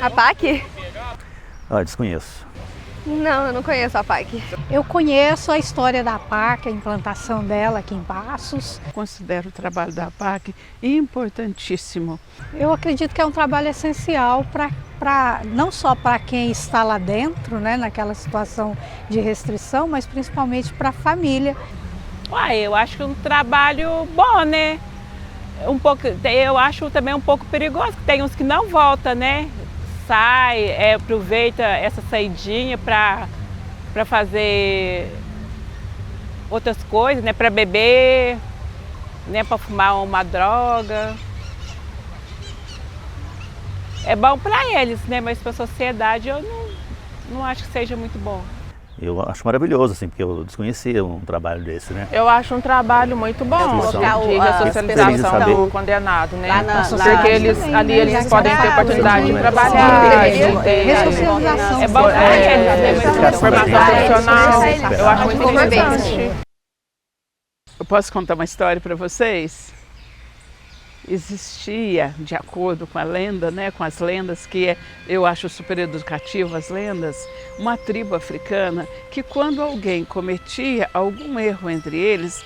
A PAC? Desconheço. Não, eu não conheço a PAC. Eu conheço a história da PAC, a implantação dela aqui em Passos. Considero o trabalho da PAC importantíssimo. Eu acredito que é um trabalho essencial não só para quem está lá dentro, né, naquela situação de restrição, mas principalmente para a família. Eu acho que é um trabalho bom, né? Eu acho também um pouco perigoso, que tem uns que não voltam, né? Sai, aproveita essa saidinha para fazer outras coisas, né? Para beber, né? Para fumar uma droga. É bom para eles, né? Mas para a sociedade eu não acho que seja muito bom. Eu acho maravilhoso, assim, porque eu desconhecia um trabalho desse, né? Eu acho um trabalho muito bom de ressocialização do condenado, né? Porque eles podem ter oportunidade de trabalhar, Ressocialização. é bom para eles, formação profissional, eu acho muito interessante. Eu posso contar uma história para vocês? Existia, de acordo com a lenda, né, com as lendas, que eu acho super educativo as lendas, uma tribo africana que quando alguém cometia algum erro entre eles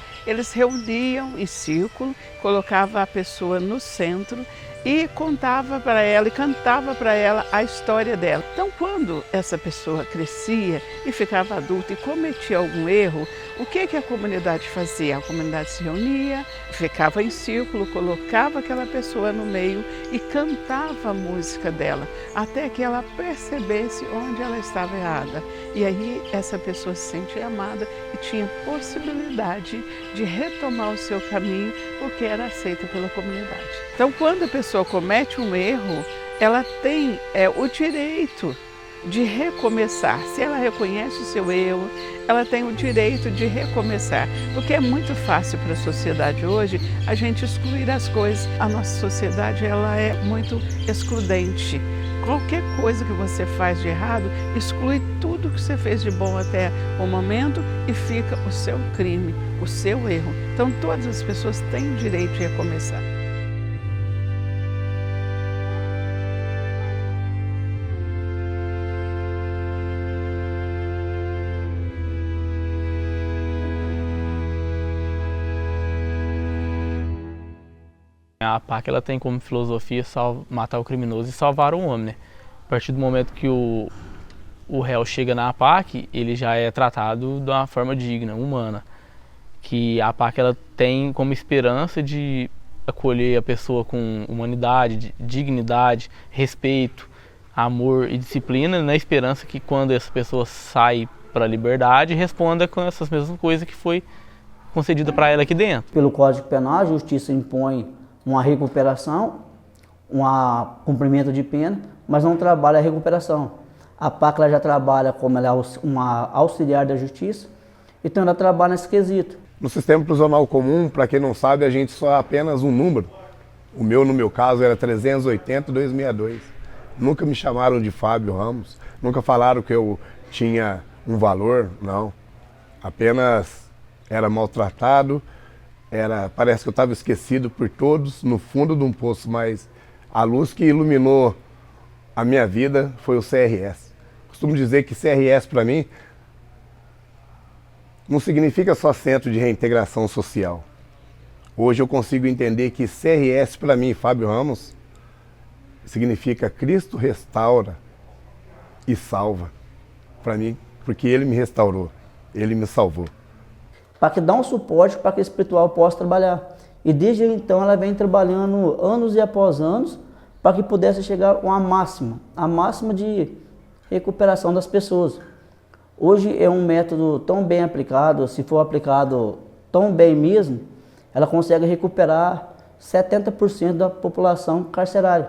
reuniam em círculo, colocava a pessoa no centro e contava para ela e cantava para ela a história dela. Então, quando essa pessoa crescia e ficava adulta e cometia algum erro, o que a comunidade fazia? A comunidade se reunia, ficava em círculo, colocava aquela pessoa no meio e cantava a música dela, até que ela percebesse onde ela estava errada. E aí essa pessoa se sentia amada e tinha possibilidade de retomar o seu caminho, porque era aceita pela comunidade. Então, quando a pessoa comete um erro, ela tem o direito de recomeçar. Se ela reconhece o seu erro, ela tem o direito de recomeçar. Porque é muito fácil para a sociedade hoje a gente excluir as coisas. A nossa sociedade ela é muito excludente. Qualquer coisa que você faz de errado, exclui tudo que você fez de bom até o momento e fica o seu crime, o seu erro. Então todas as pessoas têm o direito de recomeçar. A PAC ela tem como filosofia matar o criminoso e salvar o homem, né? A partir do momento que o réu chega na PAC, ele já é tratado de uma forma digna, humana. Que a PAC ela tem como esperança de acolher a pessoa com humanidade, dignidade, respeito, amor e disciplina, na esperança que quando essa pessoa sai para a liberdade, responda com essas mesmas coisas que foi concedida para ela aqui dentro. Pelo Código Penal, a Justiça impõe uma recuperação, um cumprimento de pena, mas não trabalha a recuperação. A PAC ela já trabalha como ela é uma auxiliar da Justiça, então ela trabalha nesse quesito. No sistema prisional comum, para quem não sabe, a gente só é apenas um número. O meu, no meu caso, era 380-262. Nunca me chamaram de Fábio Ramos, nunca falaram que eu tinha um valor, não. Apenas era maltratado, parece que eu estava esquecido por todos no fundo de um poço, mas a luz que iluminou a minha vida foi o CRS. Costumo dizer que CRS para mim não significa só Centro de Reintegração Social. Hoje eu consigo entender que CRS para mim, Fábio Ramos, significa Cristo restaura e salva. Para mim, porque Ele me restaurou, Ele me salvou. Para que dá um suporte para que o espiritual possa trabalhar. E desde então ela vem trabalhando anos e após anos para que pudesse chegar a a máxima de recuperação das pessoas. Hoje é um método tão bem aplicado, se for aplicado tão bem mesmo, ela consegue recuperar 70% da população carcerária,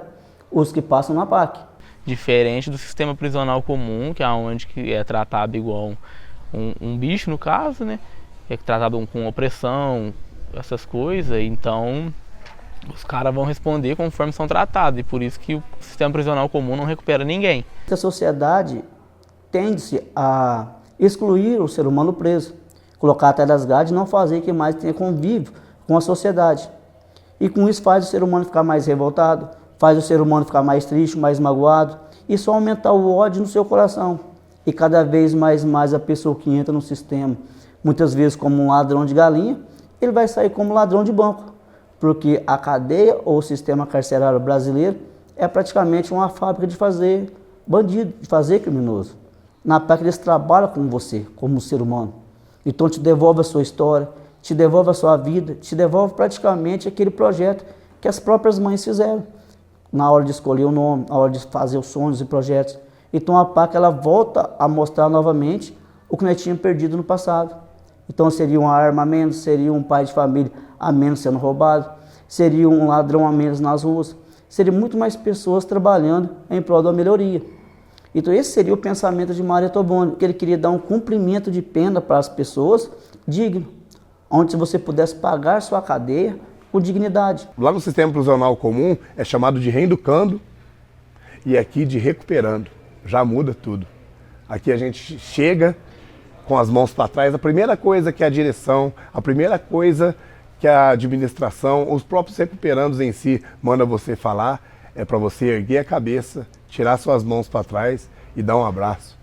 os que passam na PAC. Diferente do sistema prisional comum, que é onde que é tratado igual um bicho, no caso, né? É tratado com opressão, essas coisas, então os caras vão responder conforme são tratados, e por isso que o sistema prisional comum não recupera ninguém. A sociedade tende-se a excluir o ser humano preso, colocar até das grades e não fazer que mais tenha convívio com a sociedade. E com isso faz o ser humano ficar mais revoltado, faz o ser humano ficar mais triste, mais magoado. isso vai aumentar o ódio no seu coração. E cada vez mais a pessoa que entra no sistema, muitas vezes como um ladrão de galinha, ele vai sair como ladrão de banco. Porque a cadeia ou o sistema carcerário brasileiro é praticamente uma fábrica de fazer bandido, de fazer criminoso. Na PAC eles trabalham com você, como ser humano. Então te devolve a sua história, te devolve a sua vida, te devolve praticamente aquele projeto que as próprias mães fizeram. Na hora de escolher o nome, na hora de fazer os sonhos e projetos. Então a PAC ela volta a mostrar novamente o que nós tínhamos perdido no passado. Então seria uma arma a menos, seria um pai de família a menos sendo roubado, seria um ladrão a menos nas ruas, seria muito mais pessoas trabalhando em prol da melhoria. Então esse seria o pensamento de Maria Toboni, que ele queria dar um cumprimento de pena para as pessoas digno, onde você pudesse pagar sua cadeia com dignidade. Lá no sistema prisional comum é chamado de reeducando e aqui de recuperando. Já muda tudo. Aqui a gente chega com as mãos para trás. A primeira coisa que a direção, a primeira coisa que a administração, os próprios recuperandos em si manda você falar, é para você erguer a cabeça, tirar suas mãos para trás e dar um abraço.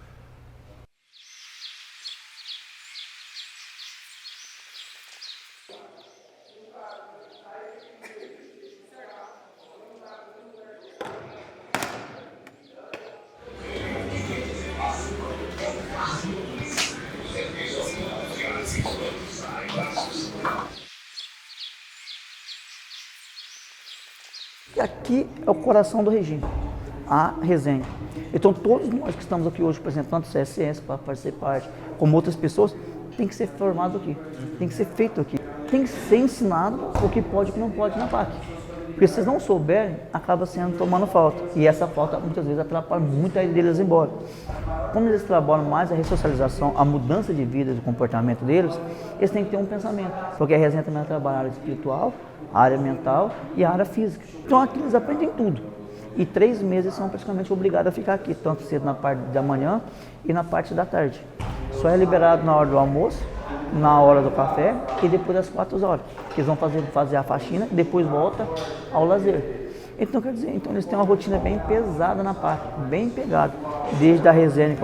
E aqui é o coração do regime, a resenha. Então todos nós que estamos aqui hoje apresentando o CSS para fazer parte, como outras pessoas, tem que ser formado aqui, tem que ser feito aqui. Tem que ser ensinado o que pode e o que não pode na PAC. Porque se vocês não souberem, acaba sendo tomando falta. E essa falta muitas vezes atrapalha muito a ida deles embora. Como eles trabalham mais a ressocialização, a mudança de vida, de comportamento deles, eles têm que ter um pensamento. Porque a resenha também trabalha a área espiritual, a área mental e a área física. Então aqui eles aprendem tudo. E 3 meses são praticamente obrigados a ficar aqui, tanto cedo na parte da manhã e na parte da tarde. Só é liberado na hora do almoço, na hora do café e depois das 4 horas. Eles vão fazer a faxina e depois volta ao lazer. Então, quer dizer, eles têm uma rotina bem pesada na PAC, bem pegada. Desde a resenha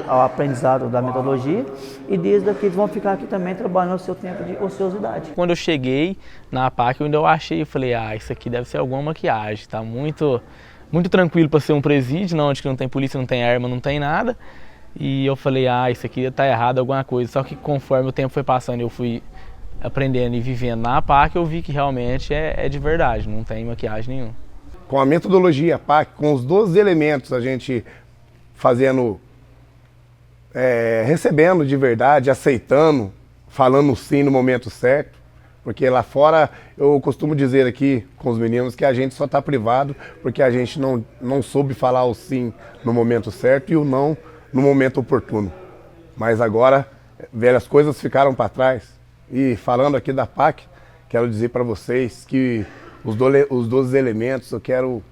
ao aprendizado da metodologia e desde que eles vão ficar aqui também trabalhando o seu tempo de ociosidade. Quando eu cheguei na PAC, eu achei, eu falei, isso aqui deve ser alguma maquiagem, tá muito tranquilo para ser um presídio, não, onde não tem polícia, não tem arma, não tem nada. E eu falei, isso aqui tá errado alguma coisa. Só que conforme o tempo foi passando, eu fui aprendendo e vivendo na PAC, eu vi que realmente é de verdade, não tem maquiagem nenhuma. Com a metodologia PAC, com os 12 elementos, a gente fazendo, recebendo de verdade, aceitando, falando sim no momento certo. Porque lá fora, eu costumo dizer aqui com os meninos que a gente só está privado porque a gente não soube falar o sim no momento certo e o não no momento oportuno. Mas agora, velhas coisas ficaram para trás. E falando aqui da PAC, quero dizer para vocês que os 12 elementos, eu quero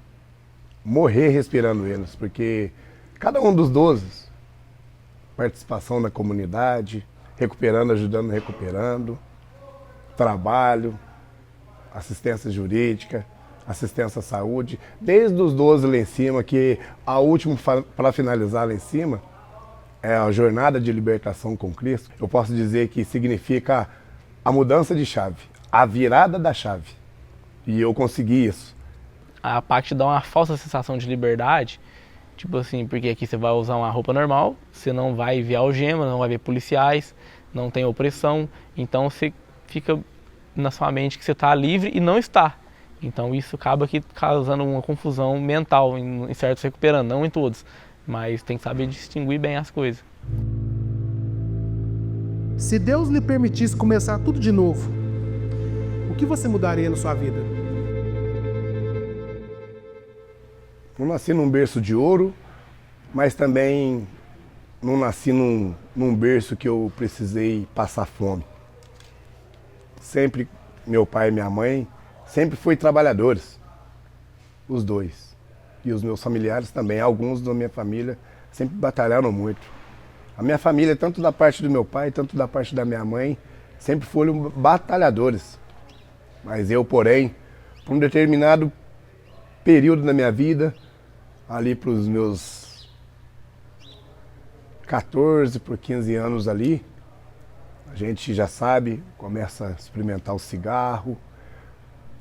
morrer respirando eles, porque cada um dos 12, participação na comunidade, recuperando, ajudando, recuperando, trabalho, assistência jurídica, assistência à saúde, desde os 12 lá em cima, que a última, para finalizar lá em cima, é a jornada de libertação com Cristo. Eu posso dizer que significa a mudança de chave, a virada da chave. E eu consegui isso. A PAC te dá uma falsa sensação de liberdade, tipo assim, porque aqui você vai usar uma roupa normal, você não vai ver algema, não vai ver policiais, não tem opressão, então você fica na sua mente que você está livre e não está. Então isso acaba aqui causando uma confusão mental em certos recuperando, não em todos, mas tem que saber distinguir bem as coisas. Se Deus lhe permitisse começar tudo de novo, o que você mudaria na sua vida? Não nasci num berço de ouro, mas também não nasci num berço que eu precisei passar fome. Sempre, meu pai e minha mãe, sempre foram trabalhadores, os dois. E os meus familiares também, alguns da minha família, sempre batalharam muito. A minha família, tanto da parte do meu pai, tanto da parte da minha mãe, sempre foram batalhadores. Mas eu, porém, por um determinado período da minha vida, ali para os meus 14 por 15 anos ali, a gente já sabe, começa a experimentar o cigarro,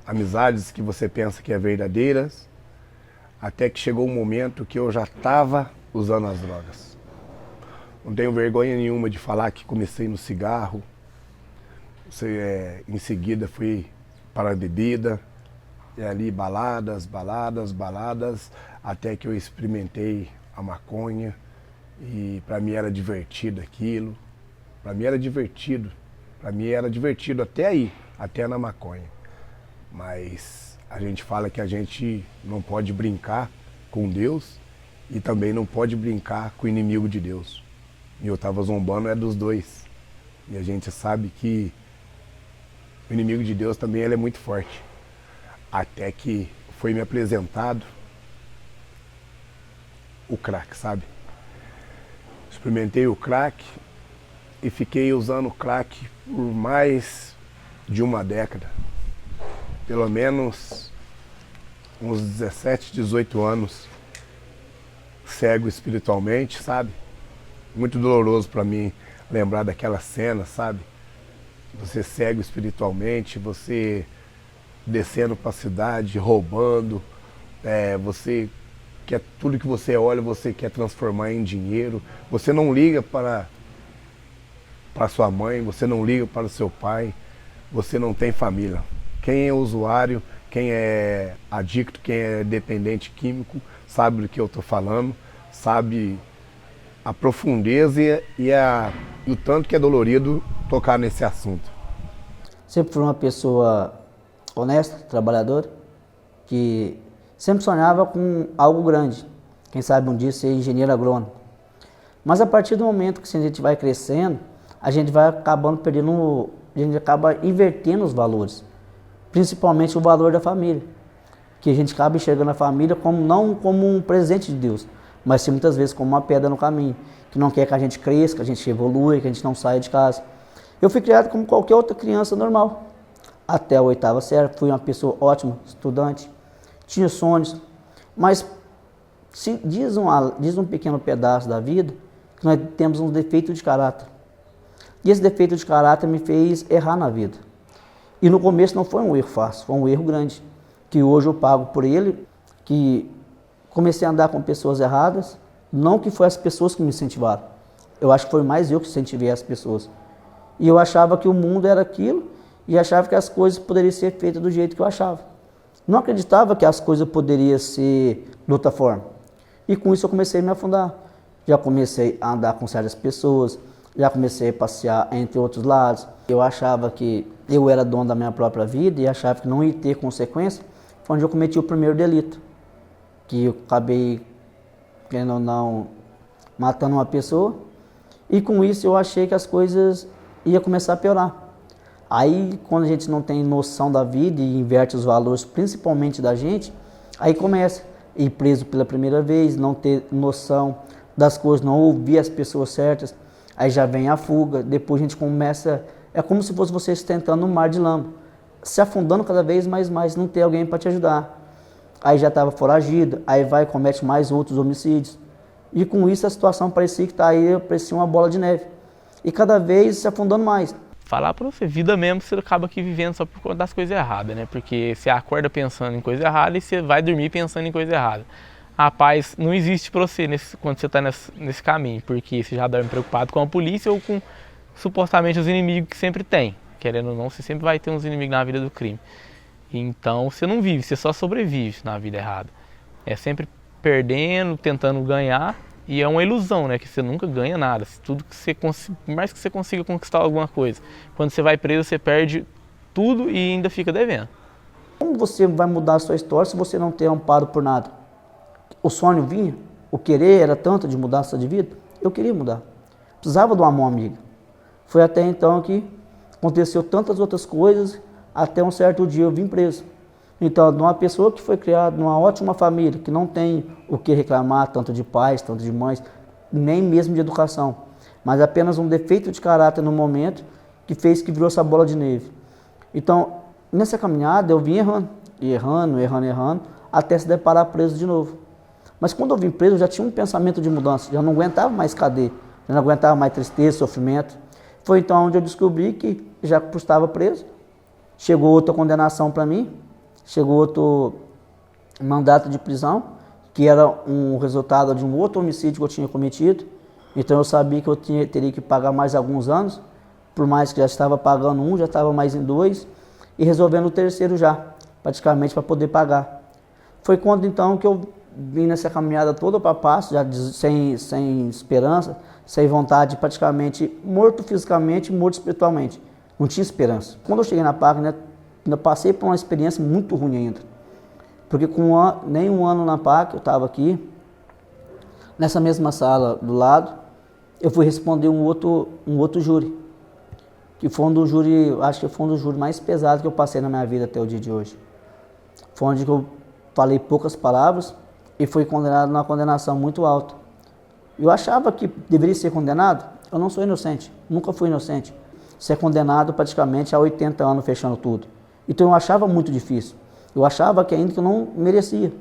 amizades que você pensa que é verdadeiras, até que chegou um momento que eu já estava usando as drogas. Não tenho vergonha nenhuma de falar que comecei no cigarro, em seguida fui para a bebida, e ali baladas, até que eu experimentei a maconha, e para mim era divertido aquilo, para mim era divertido até aí, até na maconha. Mas a gente fala que a gente não pode brincar com Deus e também não pode brincar com o inimigo de Deus. E eu estava zombando dos dois. E a gente sabe que o inimigo de Deus também ele é muito forte. Até que foi me apresentado o crack, sabe? Experimentei o crack e fiquei usando crack por mais de uma década. Pelo menos uns 17, 18 anos, cego espiritualmente, sabe? Muito doloroso para mim lembrar daquela cena, sabe? Você cego espiritualmente, você descendo para a cidade, roubando, você quer tudo que você olha, você quer transformar em dinheiro, você não liga para sua mãe, você não liga para o seu pai, você não tem família. Quem é usuário, quem é adicto, quem é dependente químico, sabe do que eu estou falando, sabe a profundeza e o tanto que é dolorido tocar nesse assunto. Sempre fui uma pessoa honesta, trabalhadora, que sempre sonhava com algo grande. Quem sabe um dia ser engenheiro agrônomo. Mas a partir do momento que a gente vai crescendo, a gente vai acabando perdendo, a gente acaba invertendo os valores. Principalmente o valor da família. Que a gente acaba enxergando a família não como um presente de Deus, mas sim muitas vezes como uma pedra no caminho. Que não quer que a gente cresça, que a gente evolua, que a gente não saia de casa. Eu fui criado como qualquer outra criança normal. Até a 8ª série, fui uma pessoa ótima, estudante, tinha sonhos, mas diz um pequeno pedaço da vida que nós temos um defeito de caráter. E esse defeito de caráter me fez errar na vida. E no começo não foi um erro fácil, foi um erro grande, que hoje eu pago por ele, que comecei a andar com pessoas erradas, não que foi as pessoas que me incentivaram. Eu acho que foi mais eu que incentivei as pessoas. E eu achava que o mundo era aquilo, e achava que as coisas poderiam ser feitas do jeito que eu achava. Não acreditava que as coisas poderiam ser de outra forma. E com isso eu comecei a me afundar. Já comecei a andar com certas pessoas, já comecei a passear entre outros lados. Eu achava que eu era dono da minha própria vida e achava que não ia ter consequência. Foi onde eu cometi o primeiro delito. Que eu acabei, querendo ou não, matando uma pessoa. E com isso eu achei que as coisas iam começar a piorar. Aí, quando a gente não tem noção da vida e inverte os valores, principalmente da gente, aí começa a ir preso pela primeira vez, não ter noção das coisas, não ouvir as pessoas certas, aí já vem a fuga, depois a gente começa, é como se fosse você tentando um mar de lama, se afundando cada vez mais, não ter alguém para te ajudar. Aí já estava foragido, aí vai e comete mais outros homicídios. E com isso a situação parecia que parecia uma bola de neve. E cada vez se afundando mais. Falar pra você, vida mesmo, você acaba aqui vivendo só por conta das coisas erradas, né? Porque você acorda pensando em coisa errada e você vai dormir pensando em coisa errada. A paz não existe pra você quando você tá nesse caminho, porque você já dorme preocupado com a polícia ou com supostamente os inimigos que sempre tem. Querendo ou não, você sempre vai ter uns inimigos na vida do crime. Então você não vive, você só sobrevive na vida errada. É sempre perdendo, tentando ganhar. E é uma ilusão, né? Que você nunca ganha nada. Tudo que você por mais que você consiga conquistar alguma coisa, quando você vai preso, você perde tudo e ainda fica devendo. Como você vai mudar a sua história se você não tem amparo por nada? O sonho vinha, o querer era tanto de mudança de vida, eu queria mudar. Precisava de uma mão amiga. Foi até então que aconteceu tantas outras coisas, até um certo dia eu vim preso. Então, de uma pessoa que foi criada numa ótima família, que não tem o que reclamar, tanto de pais, tanto de mães, nem mesmo de educação, mas apenas um defeito de caráter no momento que fez que virou essa bola de neve. Então, nessa caminhada eu vim errando, até se deparar preso de novo. Mas quando eu vim preso, eu já tinha um pensamento de mudança, já não aguentava mais cadeia, já não aguentava mais tristeza, sofrimento. Foi então onde eu descobri que, já que eu estava preso, chegou outra condenação para mim, chegou outro mandato de prisão, que era um resultado de um outro homicídio que eu tinha cometido. Então eu sabia que eu teria que pagar mais alguns anos, por mais que já estava pagando um, já estava mais em 2, e resolvendo o terceiro já, praticamente para poder pagar. Foi quando então que eu vim nessa caminhada toda para Passo, já sem esperança, sem vontade, praticamente morto fisicamente, morto espiritualmente. Não tinha esperança. Quando eu cheguei na PAC, né, eu passei por uma experiência muito ruim ainda. Porque com nem um ano na PAC, eu estava aqui, nessa mesma sala do lado, eu fui responder um outro júri. Que foi acho que foi um dos júris mais pesados que eu passei na minha vida até o dia de hoje. Foi onde eu falei poucas palavras e fui condenado numa condenação muito alta. Eu achava que deveria ser condenado, eu não sou inocente, nunca fui inocente. Ser condenado praticamente a 80 anos fechando tudo. Então eu achava muito difícil. Eu achava que ainda que eu não merecia.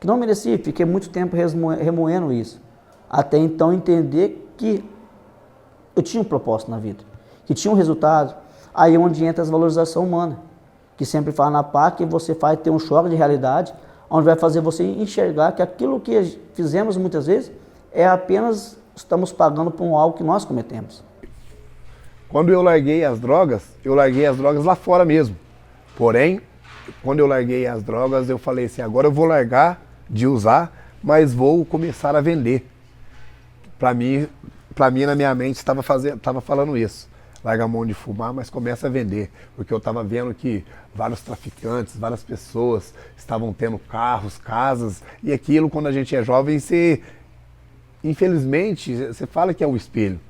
Que não merecia, fiquei muito tempo remoendo isso. Até então entender que eu tinha um propósito na vida, que tinha um resultado. Aí é onde entra a valorização humana, que sempre fala na PAC, que você faz ter um choque de realidade, onde vai fazer você enxergar que aquilo que fizemos muitas vezes é apenas estamos pagando por algo que nós cometemos. Quando eu larguei as drogas lá fora mesmo. Porém, quando eu larguei as drogas, eu falei assim, agora eu vou largar de usar, mas vou começar a vender. Para mim, na minha mente, estava falando isso. Larga a mão de fumar, mas começa a vender. Porque eu estava vendo que vários traficantes, várias pessoas estavam tendo carros, casas, e aquilo, quando a gente é jovem, infelizmente, você fala que é o espelho.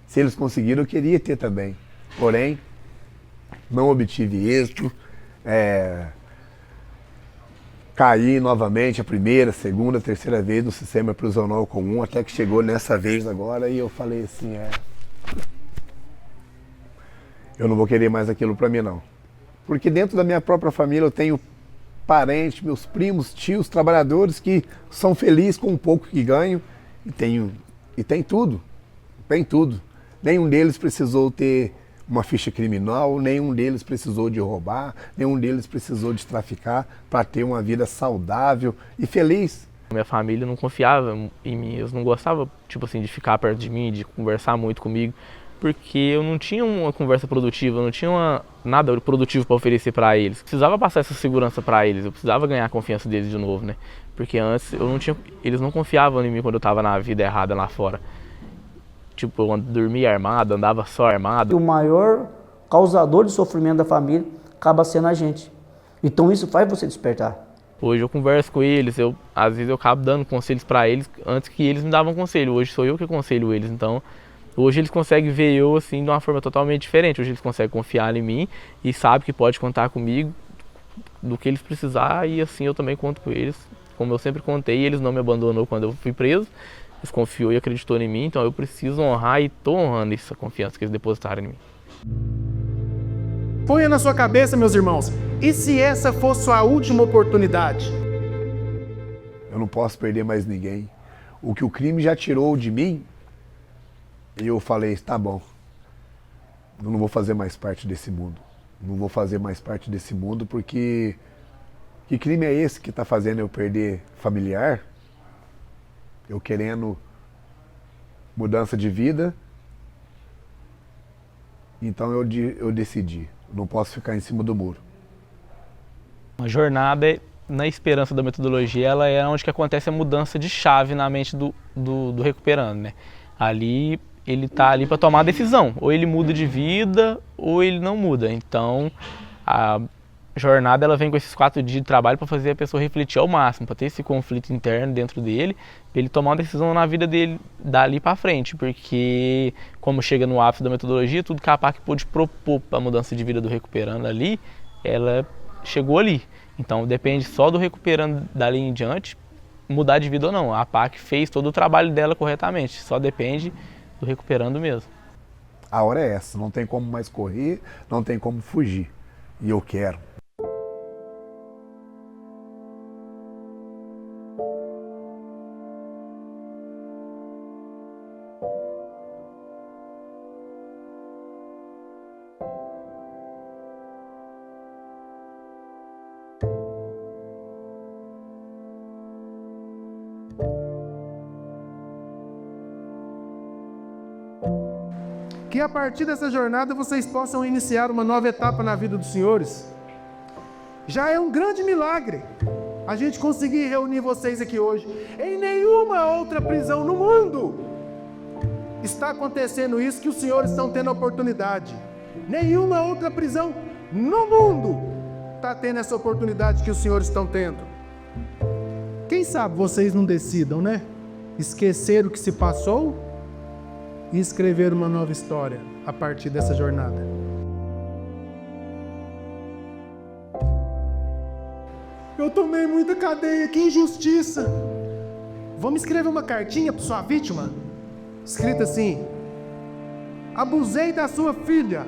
Se eles conseguiram, eu queria ter também. Porém, não obtive êxito. Caí novamente a primeira, segunda, terceira vez no sistema prisional comum, até que chegou nessa vez agora e eu falei assim, eu não vou querer mais aquilo para mim não. Porque dentro da minha própria família eu tenho parentes, meus primos, tios, trabalhadores que são felizes com o pouco que ganham e tem tudo. Nenhum deles precisou ter uma ficha criminal, nenhum deles precisou de roubar, nenhum deles precisou de traficar para ter uma vida saudável e feliz. Minha família não confiava em mim, eles não gostavam, tipo assim, de ficar perto de mim, de conversar muito comigo, porque eu não tinha uma conversa produtiva, eu não tinha nada produtivo para oferecer para eles. Eu precisava passar essa segurança para eles, eu precisava ganhar a confiança deles de novo, né? Porque antes eles não confiavam em mim quando eu estava na vida errada lá fora. Tipo, eu dormia armado, andava só armado. O maior causador de sofrimento da família acaba sendo a gente. Então isso faz você despertar. Hoje eu converso com eles, às vezes eu acabo dando conselhos para eles antes que eles me davam conselho. Hoje sou eu que aconselho eles, então hoje eles conseguem ver eu assim de uma forma totalmente diferente. Hoje eles conseguem confiar em mim e sabem que pode contar comigo do que eles precisar e assim eu também conto com eles. Como eu sempre contei, eles não me abandonou quando eu fui preso. Eles confiou e acreditou em mim, então eu preciso honrar e estou honrando essa confiança que eles depositaram em mim. Ponha na sua cabeça, meus irmãos, e se essa for sua última oportunidade? Eu não posso perder mais ninguém. O que o crime já tirou de mim, eu falei, tá bom, eu não vou fazer mais parte desse mundo. Não vou fazer mais parte desse mundo porque que crime é esse que está fazendo eu perder familiar? Eu querendo mudança de vida, então eu decidi, não posso ficar em cima do muro. A jornada, na esperança da metodologia, ela é onde que acontece a mudança de chave na mente do recuperando, né? Ali, ele está ali para tomar a decisão, ou ele muda de vida, ou ele não muda. Então, a jornada ela vem com esses 4 dias de trabalho para fazer a pessoa refletir ao máximo, para ter esse conflito interno dentro dele, para ele tomar uma decisão na vida dele dali para frente, porque como chega no ápice da metodologia, tudo que a PAC pôde propor para a mudança de vida do recuperando ali, ela chegou ali. Então depende só do recuperando dali em diante mudar de vida ou não. A PAC fez todo o trabalho dela corretamente, só depende do recuperando mesmo. A hora é essa, não tem como mais correr, não tem como fugir. E eu quero. que a partir dessa jornada vocês possam iniciar uma nova etapa na vida dos senhores. Já é um grande milagre a gente conseguir reunir vocês aqui hoje. Em nenhuma outra prisão no mundo está acontecendo isso que os senhores estão tendo a oportunidade. Nenhuma outra prisão no mundo está tendo essa oportunidade que os senhores estão tendo. Quem sabe vocês não decidam, né? Esquecer o que se passou e escrever uma nova história a partir dessa jornada. Eu tomei muita cadeia, que injustiça! Vamos escrever uma cartinha para sua vítima? Escrita assim: abusei da sua filha.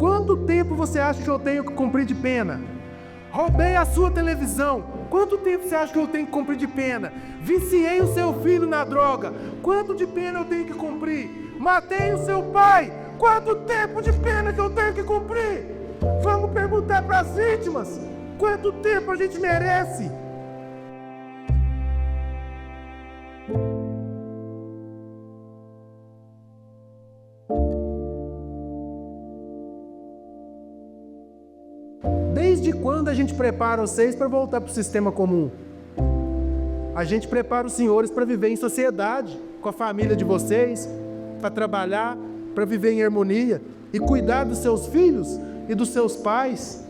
Quanto tempo você acha que eu tenho que cumprir de pena? Roubei a sua televisão. Quanto tempo você acha que eu tenho que cumprir de pena? Viciei o seu filho na droga. Quanto de pena eu tenho que cumprir? Matei o seu pai. Quanto tempo de pena que eu tenho que cumprir? Vamos perguntar para as vítimas. Quanto tempo a gente merece? Desde quando a gente prepara vocês para voltar para o sistema comum? A gente prepara os senhores para viver em sociedade, com a família de vocês, para trabalhar, para viver em harmonia e cuidar dos seus filhos e dos seus pais.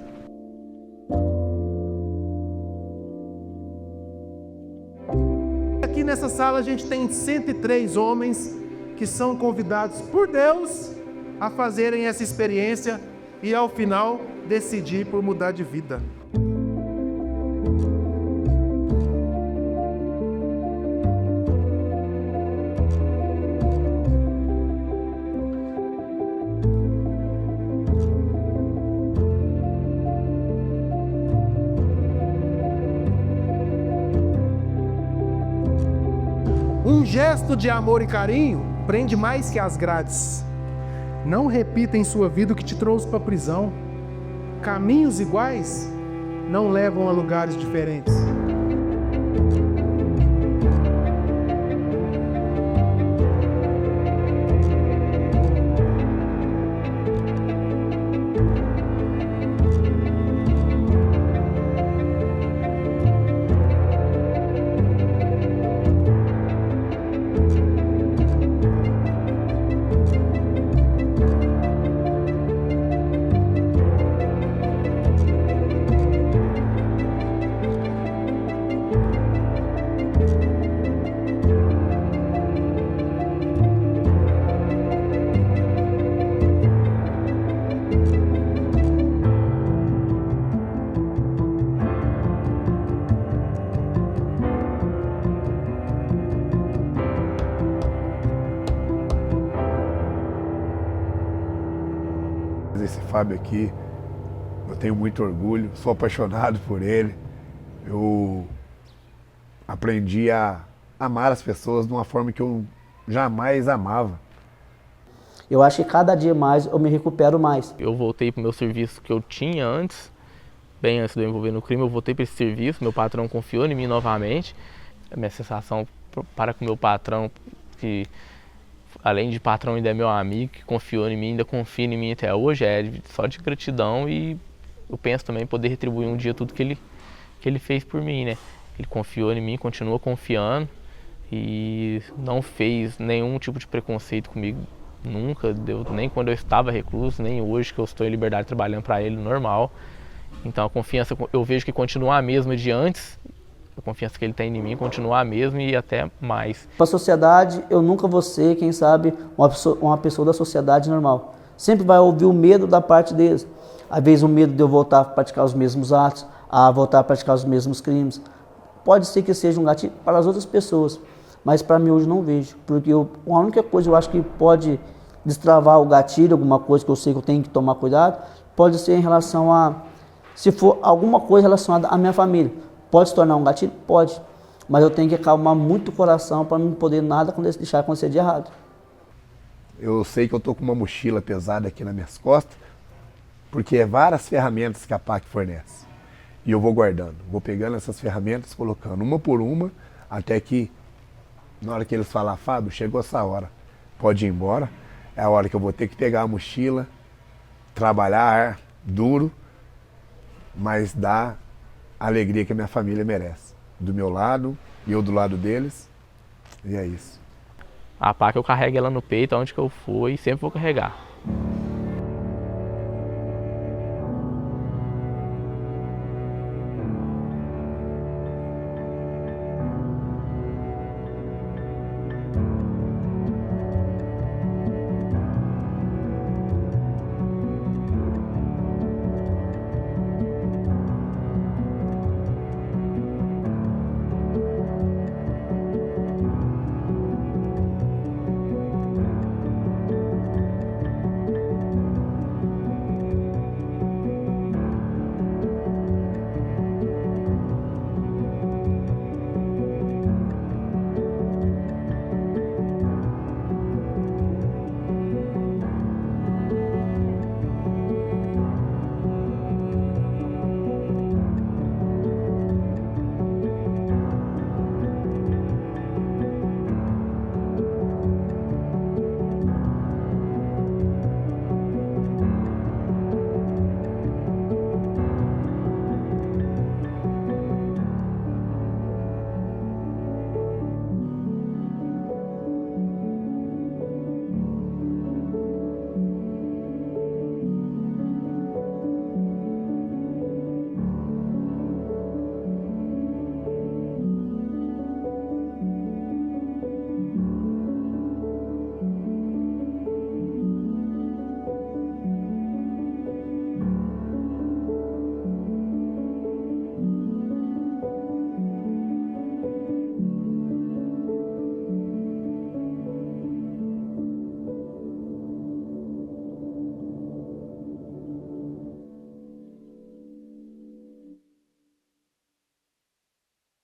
Aqui nessa sala a gente tem 103 homens que são convidados por Deus a fazerem essa experiência e ao final decidir por mudar de vida. Um gesto de amor e carinho prende mais que as grades. Não repita em sua vida o que te trouxe para a prisão. Caminhos iguais não levam a lugares diferentes. Esse Fábio aqui, eu tenho muito orgulho, sou apaixonado por ele. Eu aprendi a amar as pessoas de uma forma que eu jamais amava. Eu acho que cada dia mais eu me recupero mais. Eu voltei para o meu serviço que eu tinha antes, bem antes de eu envolver no crime, eu voltei para esse serviço, meu patrão confiou em mim novamente. A minha sensação para com o meu patrão, que além de patrão ainda é meu amigo, que confiou em mim, ainda confia em mim até hoje, é só de gratidão, e eu penso também em poder retribuir um dia tudo que ele fez por mim, né? Ele confiou em mim, continua confiando e não fez nenhum tipo de preconceito comigo, nunca, nem quando eu estava recluso, nem hoje que eu estou em liberdade trabalhando para ele normal. Então a confiança, eu vejo que continua a mesma de antes. A confiança que ele tem em mim continua a mesma e até mais. Para a sociedade, eu nunca vou ser, quem sabe, uma pessoa da sociedade normal. Sempre vai ouvir o medo da parte deles. Às vezes o medo de eu voltar a praticar os mesmos atos, a voltar a praticar os mesmos crimes. Pode ser que seja um gatilho para as outras pessoas, mas para mim hoje não vejo. Porque a única coisa eu acho que pode destravar o gatilho, alguma coisa que eu sei que eu tenho que tomar cuidado, pode ser em relação a, se for alguma coisa relacionada à minha família. Pode se tornar um gatilho? Pode. Mas eu tenho que acalmar muito o coração para não poder nada deixar acontecer de errado. Eu sei que eu estou com uma mochila pesada aqui nas minhas costas, porque é várias ferramentas que a PAC fornece. E eu vou guardando, vou pegando essas ferramentas, colocando uma por uma, até que, na hora que eles falar, Fábio, chegou essa hora, pode ir embora, é a hora que eu vou ter que pegar a mochila, trabalhar duro, mas dar a alegria que a minha família merece. Do meu lado, e eu do lado deles, e é isso. A pá que eu carrego ela no peito, aonde que eu for, e sempre vou carregar.